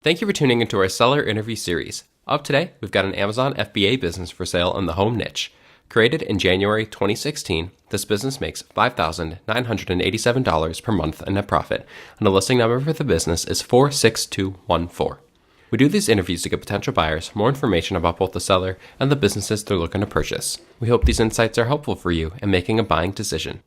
Thank you for tuning into our seller interview series. Up today, we've got an Amazon FBA business for sale in the home niche. Created in January 2016, this business makes $5,987 per month in net profit, and the listing number for the business is 46214. We do these interviews to give potential buyers more information about both the seller and the businesses they're looking to purchase. We hope these insights are helpful for you in making a buying decision.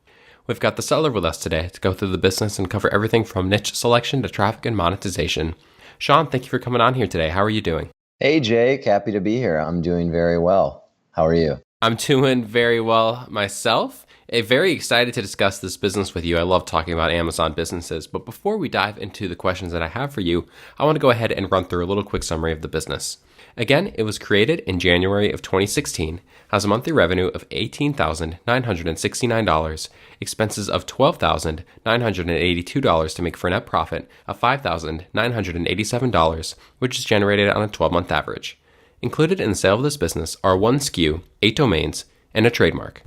We've got the seller with us today to go through the business and cover everything from niche selection to traffic and monetization. Sean, thank you for coming on here today. How are you doing? Hey, Jake. Happy to be here. I'm doing very well. How are you? I'm doing very well myself. Very excited to discuss this business with you. I love talking about Amazon businesses. But before we dive into the questions that I have for you, I want to go ahead and run through a little quick summary of the business. Again, it was created in January of 2016, has a monthly revenue of $18,969, expenses of $12,982 to make for a net profit of $5,987, which is generated on a 12-month average. Included in the sale of this business are 1 SKU, 8 domains, and a trademark.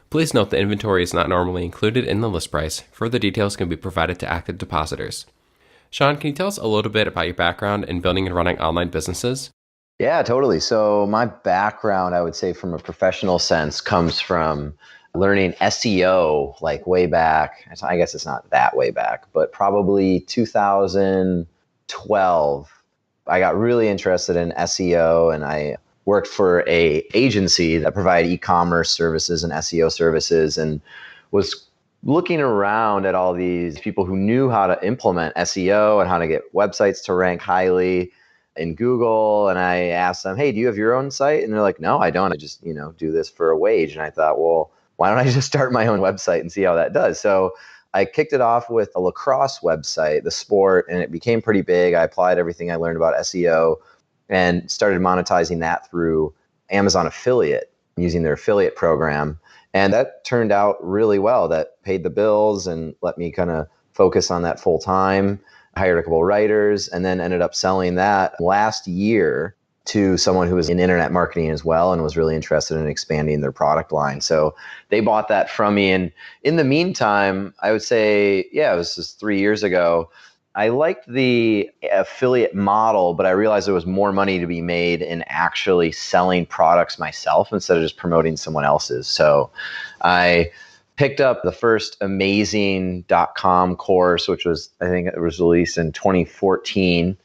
Please note the inventory is not normally included in the list price. Further details can be provided to active depositors. Sean, can you tell us a little bit about your background in building and running online businesses? Yeah, totally. So my background, I would say from a professional sense, comes from learning SEO like way back. I guess it's not that way back, but probably 2012. I got really interested in SEO and I worked for a agency that provided e-commerce services and SEO services and was looking around at all these people who knew how to implement SEO and how to get websites to rank highly in Google. And I asked them, hey, do you have your own site? And they're like, no, I don't. I just, do this for a wage. And I thought, well, why don't I just start my own website and see how that does? So I kicked it off with a lacrosse website, the sport, and it became pretty big. I applied everything I learned about SEO and started monetizing that through Amazon affiliate, using their affiliate program. And that turned out really well. That paid the bills and let me kind of focus on that full time. Hired a couple of writers and then ended up selling that last year to someone who was in internet marketing as well and was really interested in expanding their product line. So they bought that from me. And in the meantime, I would say, it was just 3 years ago. I liked the affiliate model, but I realized there was more money to be made in actually selling products myself instead of just promoting someone else's. So I picked up the first amazing.com course, which was, I think it was released in 2014.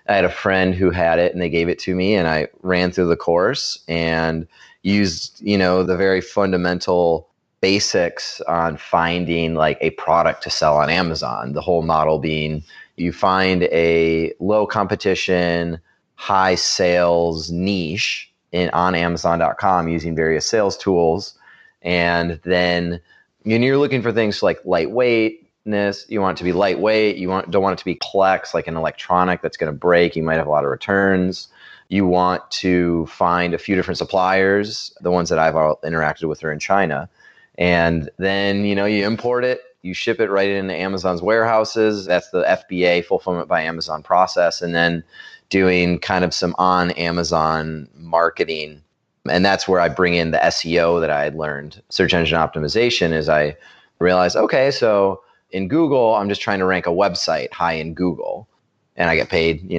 I had a friend who had it and they gave it to me and I ran through the course and used, the very fundamental basics on finding like a product to sell on Amazon. The whole model being you find a low competition, high sales niche on Amazon.com using various sales tools. And then you're looking for things like lightweightness. You want it to be lightweight. Don't want it to be complex, like an electronic that's going to break. You might have a lot of returns. You want to find a few different suppliers. The ones that I've interacted with are in China. And then, you import it. You ship it right into Amazon's warehouses. That's the FBA, Fulfillment by Amazon process. And then doing kind of some on Amazon marketing. And that's where I bring in the SEO that I had learned, search engine optimization, is I realized, okay, so in Google, I'm just trying to rank a website high in Google. And I get paid,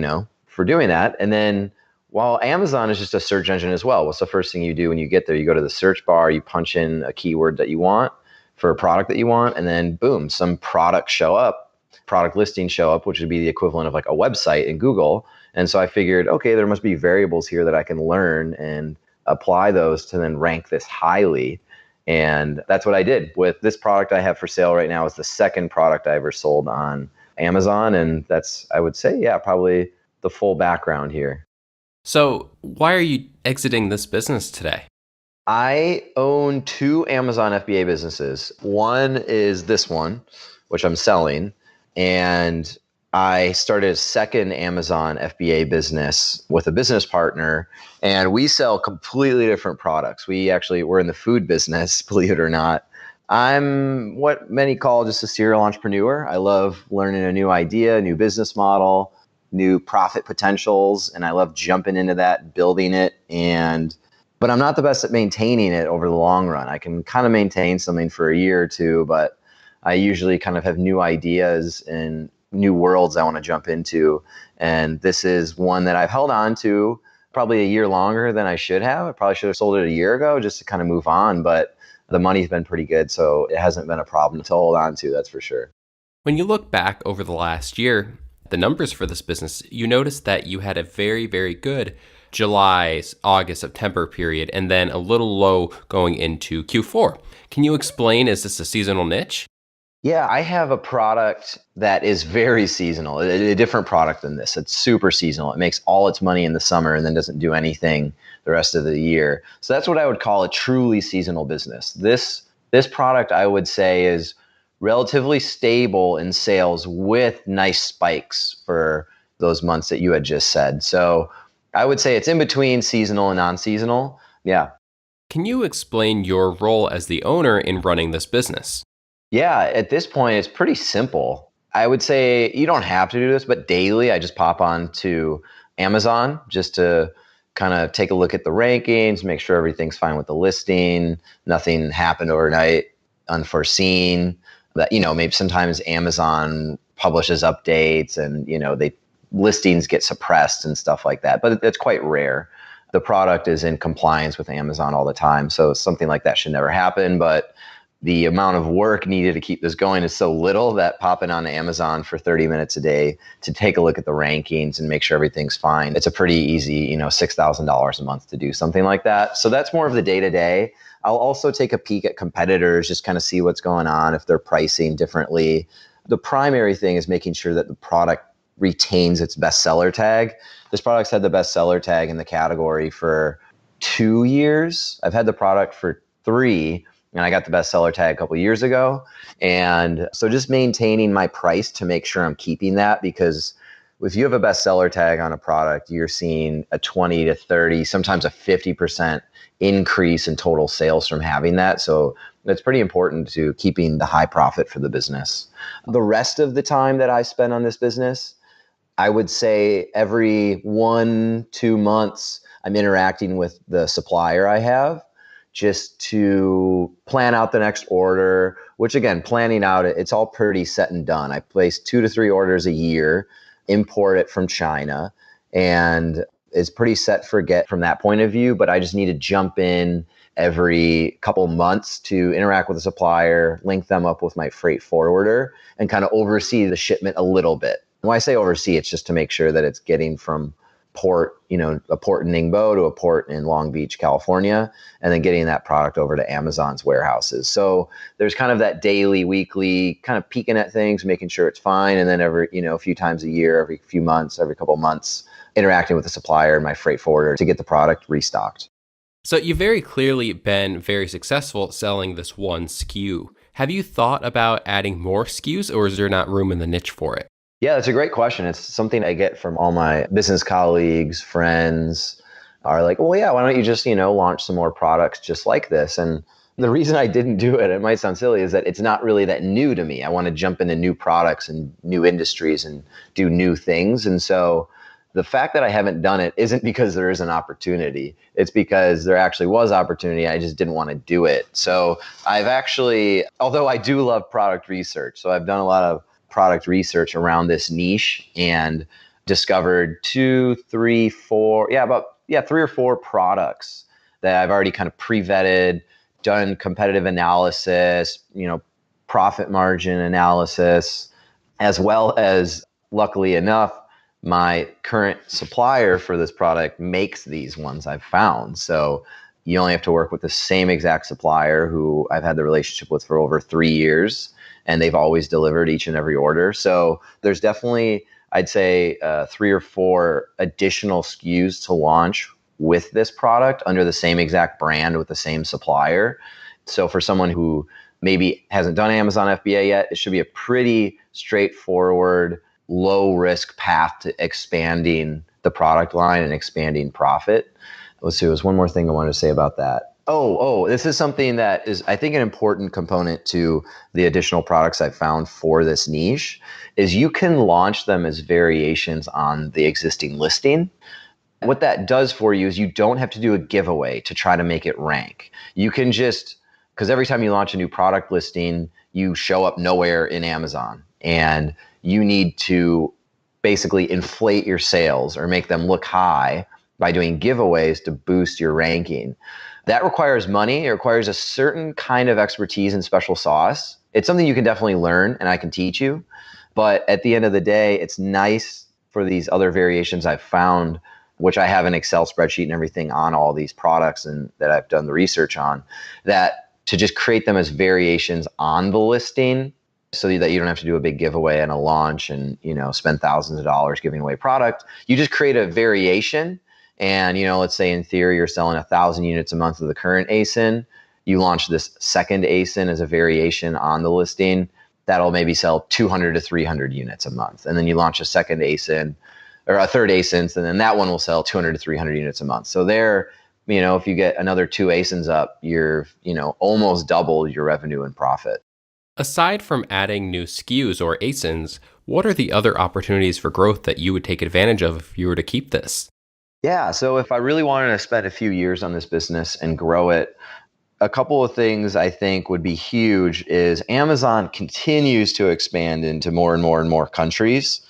for doing that. And then while Amazon is just a search engine as well, what's the first thing you do when you get there? You go to the search bar, you punch in a keyword that you want for a product that you want, and then boom, some product listings show up, which would be the equivalent of like a website in Google. And so I figured, okay, there must be variables here that I can learn and apply those to then rank this highly. And that's what I did with this product I have for sale right now. Is the second product I ever sold on Amazon. And that's, I would say, probably the full background here. So why are you exiting this business today? I own 2 Amazon FBA businesses. One is this one, which I'm selling. And I started a second Amazon FBA business with a business partner, and we sell completely different products. We're in the food business, believe it or not. I'm what many call just a serial entrepreneur. I love learning a new idea, a new business model, new profit potentials, and I love jumping into that, building it, but I'm not the best at maintaining it over the long run. I can kind of maintain something for a year or two, but I usually kind of have new ideas and new worlds I want to jump into. And this is one that I've held on to probably a year longer than I should have. I probably should have sold it a year ago just to kind of move on, but the money's been pretty good, so it hasn't been a problem to hold on to, that's for sure. When you look back over the last year, the numbers for this business, you notice that you had a very, very good July, August, September period, and then a little low going into Q4. Can you explain, is this a seasonal niche? Yeah, I have a product that is very seasonal, a different product than this. It's super seasonal. It makes all its money in the summer and then doesn't do anything the rest of the year. So that's what I would call a truly seasonal business. This product, I would say, is relatively stable in sales with nice spikes for those months that you had just said. So I would say it's in between seasonal and non-seasonal. Yeah. Can you explain your role as the owner in running this business? Yeah, at this point, it's pretty simple. I would say you don't have to do this, but daily I just pop on to Amazon just to kind of take a look at the rankings, make sure everything's fine with the listing, nothing happened overnight, unforeseen. That, maybe sometimes Amazon publishes updates and, they listings get suppressed and stuff like that, but it's quite rare. The product is in compliance with Amazon all the time, so something like that should never happen, but the amount of work needed to keep this going is so little that popping on Amazon for 30 minutes a day to take a look at the rankings and make sure everything's fine. It's a pretty easy, $6,000 a month to do something like that. So that's more of the day to day. I'll also take a peek at competitors, just kind of see what's going on, if they're pricing differently. The primary thing is making sure that the product retains its bestseller tag. This product's had the bestseller tag in the category for 2 years. I've had the product for 3, and I got the bestseller tag a couple of years ago. And so just maintaining my price to make sure I'm keeping that, because if you have a bestseller tag on a product, you're seeing a 20 to 30, sometimes a 50% increase in total sales from having that. So that's pretty important to keeping the high profit for the business. The rest of the time that I spend on this business, I would say every 1-2 months, I'm interacting with the supplier I have just to plan out the next order, which again, planning out, it's all pretty set and done. I place 2 to 3 orders a year, import it from China, and it's pretty set forget from that point of view, but I just need to jump in every couple months to interact with the supplier, link them up with my freight forwarder, and kind of oversee the shipment a little bit. When I say oversee, it's just to make sure that it's getting from port, a port in Ningbo to a port in Long Beach, California, and then getting that product over to Amazon's warehouses. So there's kind of that daily, weekly kind of peeking at things, making sure it's fine. And then every, a few times a year, every few months, every couple of months, interacting with the supplier and my freight forwarder to get the product restocked. So you've very clearly been very successful selling this one SKU. Have you thought about adding more SKUs, or is there not room in the niche for it? Yeah, that's a great question. It's something I get from all my business colleagues, friends are like, well, yeah, why don't you just, launch some more products just like this? And the reason I didn't do it might sound silly, is that it's not really that new to me. I want to jump into new products and new industries and do new things. And so the fact that I haven't done it isn't because there is an opportunity. It's because there actually was opportunity. I just didn't want to do it. So I've actually, although I do love product research, so I've done a lot of product research around this niche and discovered 3 or 4 products that I've already kind of pre-vetted, done competitive analysis, profit margin analysis, as well as, luckily enough, my current supplier for this product makes these ones I've found. So you only have to work with the same exact supplier who I've had the relationship with for over 3 years, and they've always delivered each and every order. So there's definitely, I'd say, 3 or 4 additional SKUs to launch with this product under the same exact brand with the same supplier. So for someone who maybe hasn't done Amazon FBA yet, it should be a pretty straightforward, low risk path to expanding the product line and expanding profit. Let's see, there's one more thing I wanted to say about that. This is something that is, I think, an important component to the additional products I've found for this niche, is you can launch them as variations on the existing listing. What that does for you is you don't have to do a giveaway to try to make it rank. You can just, because every time you launch a new product listing, you show up nowhere in Amazon. and you need to basically inflate your sales or make them look high by doing giveaways to boost your ranking. That requires money. It requires a certain kind of expertise and special sauce. It's something you can definitely learn and I can teach you. But at the end of the day, it's nice for these other variations I've found, which I have an Excel spreadsheet and everything on all these products and that I've done the research on, that to just create them as variations on the listing so that you don't have to do a big giveaway and a launch and, spend thousands of dollars giving away product. You just create a variation. And, let's say in theory, you're selling 1,000 units a month of the current ASIN. You launch this second ASIN as a variation on the listing. That'll maybe sell 200 to 300 units a month. And then you launch a second ASIN or a third ASIN, and then that one will sell 200 to 300 units a month. So there, if you get another 2 ASINs up, you're, almost doubled your revenue and profit. Aside from adding new SKUs or ASINs, what are the other opportunities for growth that you would take advantage of if you were to keep this? Yeah, so if I really wanted to spend a few years on this business and grow it, a couple of things I think would be huge is Amazon continues to expand into more and more and more countries.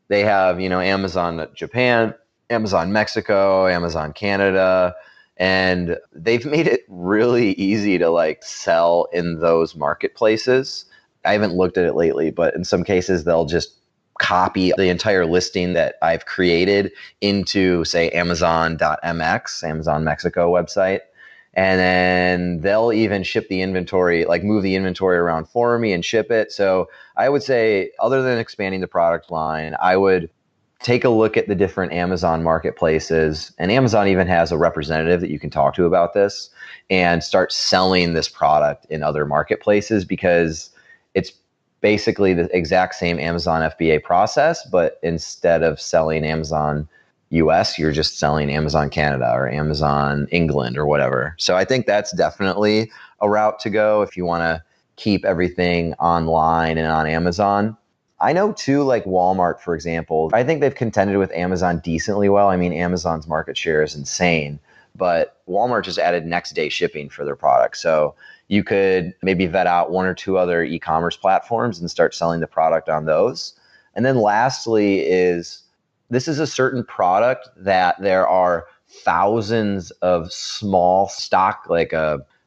They have, Amazon Japan, Amazon Mexico, Amazon Canada, and they've made it really easy to sell in those marketplaces. I haven't looked at it lately, but in some cases they'll just copy the entire listing that I've created into, say, Amazon.mx, Amazon Mexico website. And then they'll even ship the inventory, move the inventory around for me and ship it. So I would say, other than expanding the product line, I would take a look at the different Amazon marketplaces. And Amazon even has a representative that you can talk to about this and start selling this product in other marketplaces, because it's basically the exact same Amazon FBA process, but instead of selling Amazon US, you're just selling Amazon Canada or Amazon England or whatever. So I think that's definitely a route to go if you want to keep everything online and on Amazon. I know too, Walmart, for example, I think they've contended with Amazon decently well. I mean, Amazon's market share is insane, but Walmart just added next day shipping for their products. So you could maybe vet out 1 or 2 other e-commerce platforms and start selling the product on those. And then lastly this is a certain product that there are thousands of small stock,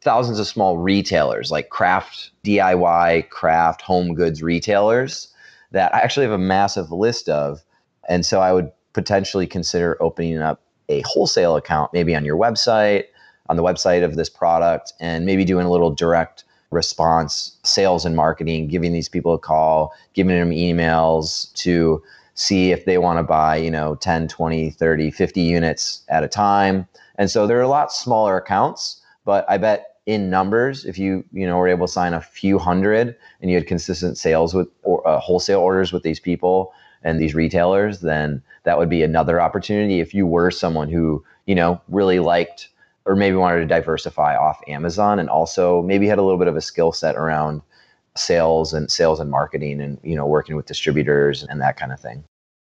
thousands of small retailers, like craft, DIY, craft, home goods retailers that I actually have a massive list of. And so I would potentially consider opening up a wholesale account, maybe on your website, on the website of this product, and maybe doing a little direct response sales and marketing, giving these people a call, giving them emails to see if they want to buy, 10, 20, 30, 50 units at a time. And so they're a lot smaller accounts, but I bet in numbers, if you were able to sign a few hundred and you had consistent sales with wholesale orders with these people and these retailers, then that would be another opportunity if you were someone who, really liked or maybe wanted to diversify off Amazon and also maybe had a little bit of a skill set around sales and marketing and, working with distributors and that kind of thing.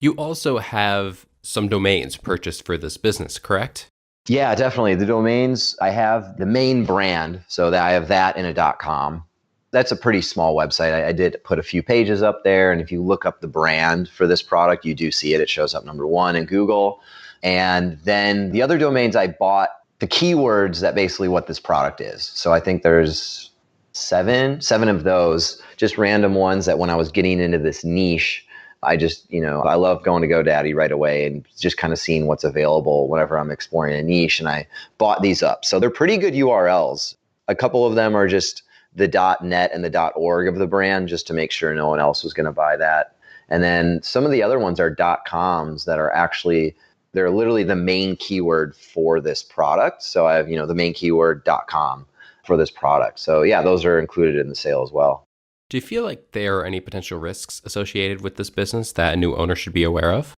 You also have some domains purchased for this business, correct? Yeah, definitely. The domains, I have the main brand, so that I have that in a .com. That's a pretty small website. I did put a few pages up there, and if you look up the brand for this product, you do see it. It shows up number 1 in Google. And then the other domains I bought, the keywords that basically what this product is. So I think there's seven of those, just random ones that when I was getting into this niche, I just, I love going to GoDaddy right away and just kind of seeing what's available whenever I'm exploring a niche. And I bought these up. So they're pretty good URLs. A couple of them are just the .net and the .org of the brand, just to make sure no one else was going to buy that. And then some of the other ones are .coms that are actually, they're literally the main keyword for this product. So I have, the main keyword .com for this product. So yeah, those are included in the sale as well. Do you feel like there are any potential risks associated with this business that a new owner should be aware of?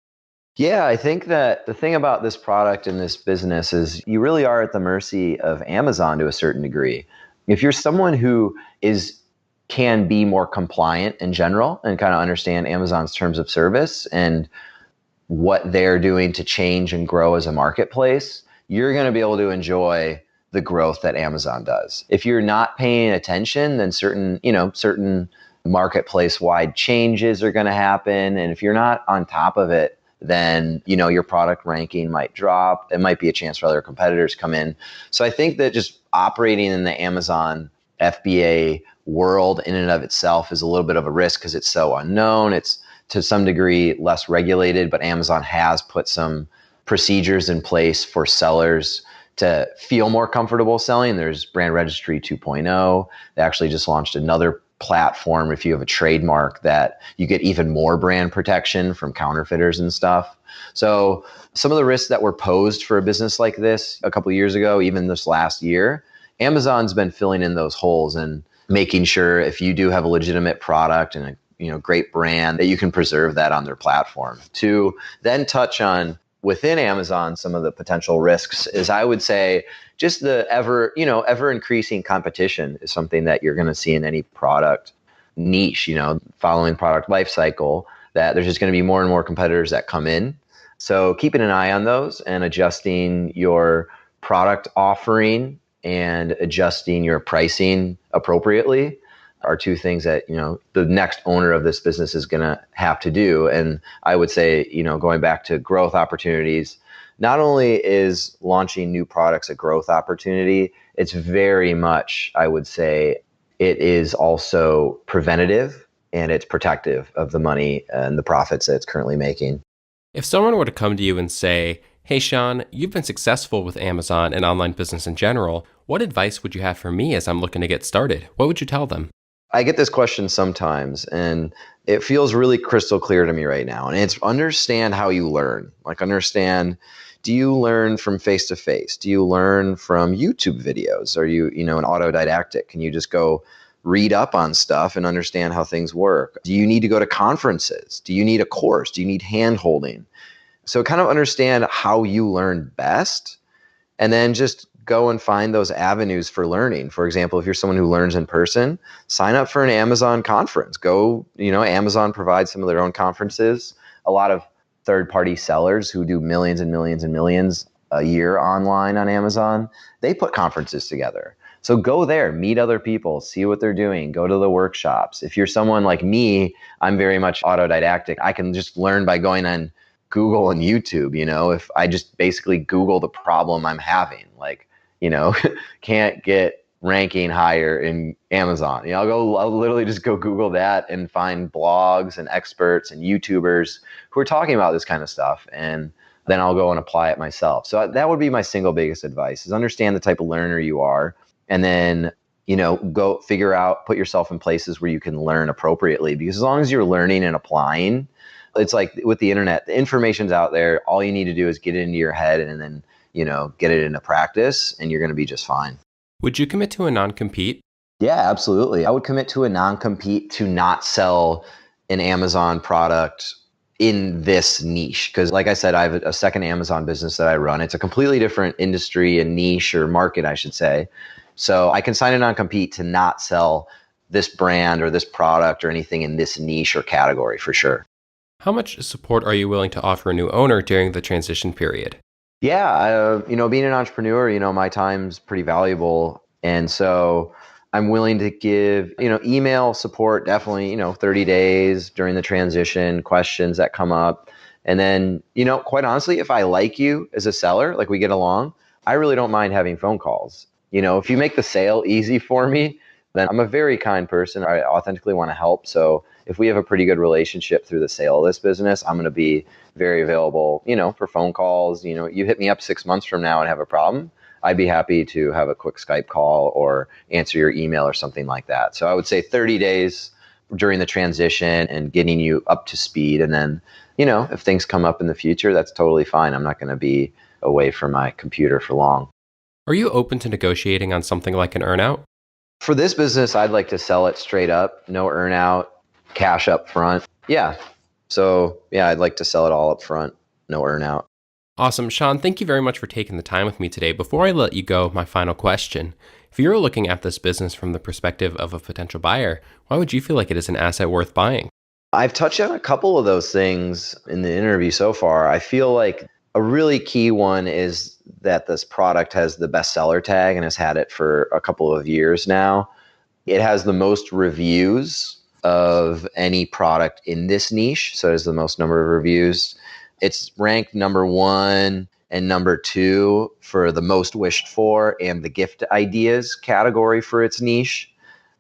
Yeah, I think that the thing about this product and this business is you really are at the mercy of Amazon to a certain degree. If you're someone who can be more compliant in general and kind of understand Amazon's terms of service and what they're doing to change and grow as a marketplace, you're going to be able to enjoy the growth that Amazon does. If you're not paying attention, then certain marketplace-wide changes are going to happen. And if you're not on top of it, then, your product ranking might drop. It might be a chance for other competitors to come in. So I think that just operating in the Amazon FBA world in and of itself is a little bit of a risk because it's so unknown. It's to some degree less regulated, but Amazon has put some procedures in place for sellers to feel more comfortable selling. There's Brand Registry 2.0. They actually just launched another platform if you have a trademark that you get even more brand protection from counterfeiters and stuff. So some of the risks that were posed for a business like this a couple of years ago, even this last year, Amazon's been filling in those holes and making sure if you do have a legitimate product and a great brand that you can preserve that on their platform. To then touch on within Amazon, some of the potential risks is, I would say, just the ever increasing competition is something that you're going to see in any product niche, following product life cycle, that there's just going to be more and more competitors that come in. So keeping an eye on those and adjusting your product offering and adjusting your pricing appropriately are two things that, the next owner of this business is going to have to do. And I would say, going back to growth opportunities, not only is launching new products a growth opportunity, it's very much, I would say, it is also preventative and it's protective of the money and the profits that it's currently making. If someone were to come to you and say, "Hey, Shaun, you've been successful with Amazon and online business in general. What advice would you have for me as I'm looking to get started?" What would you tell them? I get this question sometimes, and it feels really crystal clear to me right now. And it's understand how you learn. Understand, do you learn from face to face? Do you learn from YouTube videos? Are you, an autodidactic? Can you just go read up on stuff and understand how things work? Do you need to go to conferences? Do you need a course? Do you need hand holding? So kind of understand how you learn best, and then just go and find those avenues for learning. For example, if you're someone who learns in person, sign up for an Amazon conference. Go, Amazon provides some of their own conferences. A lot of third-party sellers who do millions and millions and millions a year online on Amazon, they put conferences together. So go there, meet other people, see what they're doing, go to the workshops. If you're someone like me, I'm very much autodidactic. I can just learn by going on Google and YouTube. If I just basically Google the problem I'm having, can't get ranking higher in Amazon. I'll literally just go Google that and find blogs and experts and YouTubers who are talking about this kind of stuff. And then I'll go and apply it myself. So that would be my single biggest advice, is understand the type of learner you are. And then, go figure out, put yourself in places where you can learn appropriately. Because as long as you're learning and applying, it's like with the internet, the information's out there. All you need to do is get it into your head and then, get it into practice, and you're going to be just fine. Would you commit to a non-compete? Yeah, absolutely. I would commit to a non-compete to not sell an Amazon product in this niche. Because like I said, I have a second Amazon business that I run. It's a completely different industry and niche, or market, I should say. So I can sign a non-compete to not sell this brand or this product or anything in this niche or category for sure. How much support are you willing to offer a new owner during the transition period? Yeah, being an entrepreneur, my time's pretty valuable. And so I'm willing to give, email support, definitely, 30 days during the transition, questions that come up. And then, quite honestly, if I like you as a seller, like we get along, I really don't mind having phone calls. If you make the sale easy for me, then I'm a very kind person. I authentically want to help. So if we have a pretty good relationship through the sale of this business, I'm going to be very available, for phone calls. You hit me up 6 months from now and have a problem, I'd be happy to have a quick Skype call or answer your email or something like that. So I would say 30 days during the transition and getting you up to speed. And then, if things come up in the future, that's totally fine. I'm not going to be away from my computer for long. Are you open to negotiating on something like an earnout? For this business, I'd like to sell it straight up, no earnout, cash up front. Yeah. So yeah, I'd like to sell it all up front, no earnout. Awesome. Shaun, thank you very much for taking the time with me today. Before I let you go, my final question. If you're looking at this business from the perspective of a potential buyer, why would you feel like it is an asset worth buying? I've touched on a couple of those things in the interview so far. I feel like a really key one is that this product has the bestseller tag and has had it for a couple of years now. It has the most reviews of any product in this niche. So it has the most number of reviews. It's ranked number 1 and number 2 for the most wished for and the gift ideas category for its niche.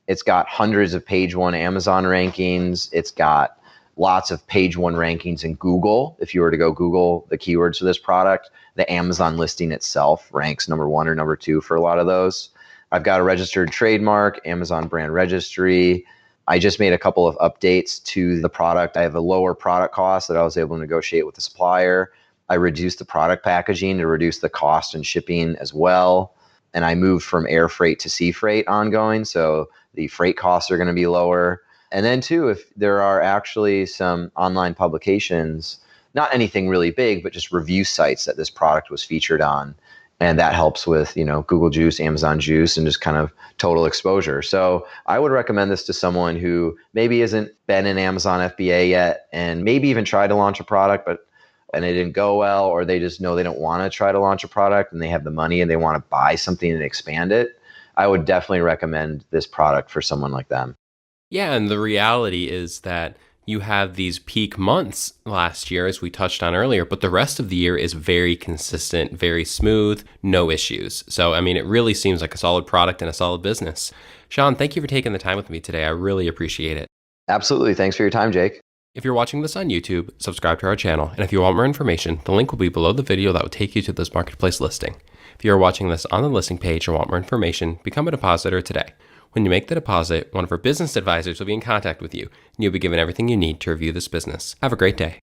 It's got hundreds of page 1 Amazon rankings. It's got lots of page 1 rankings in Google. If you were to go Google the keywords for this product, the Amazon listing itself ranks number 1 or number 2 for a lot of those. I've got a registered trademark, Amazon brand registry. I just made a couple of updates to the product. I have a lower product cost that I was able to negotiate with the supplier. I reduced the product packaging to reduce the cost and shipping as well. And I moved from air freight to sea freight ongoing. So the freight costs are going to be lower. And then too, if there are actually some online publications, not anything really big, but just review sites that this product was featured on. And that helps with, Google Juice, Amazon Juice, and just kind of total exposure. So I would recommend this to someone who maybe hasn't been in Amazon FBA yet and maybe even tried to launch a product, and it didn't go well, or they just know they don't want to try to launch a product and they have the money and they want to buy something and expand it. I would definitely recommend this product for someone like them. Yeah, and the reality is that you have these peak months last year, as we touched on earlier, but the rest of the year is very consistent, very smooth, no issues. So, it really seems like a solid product and a solid business. Shaun, thank you for taking the time with me today. I really appreciate it. Absolutely. Thanks for your time, Jake. If you're watching this on YouTube, subscribe to our channel. And if you want more information, the link will be below the video that will take you to this marketplace listing. If you are watching this on the listing page or want more information, become a depositor today. When you make the deposit, one of our business advisors will be in contact with you, and you'll be given everything you need to review this business. Have a great day.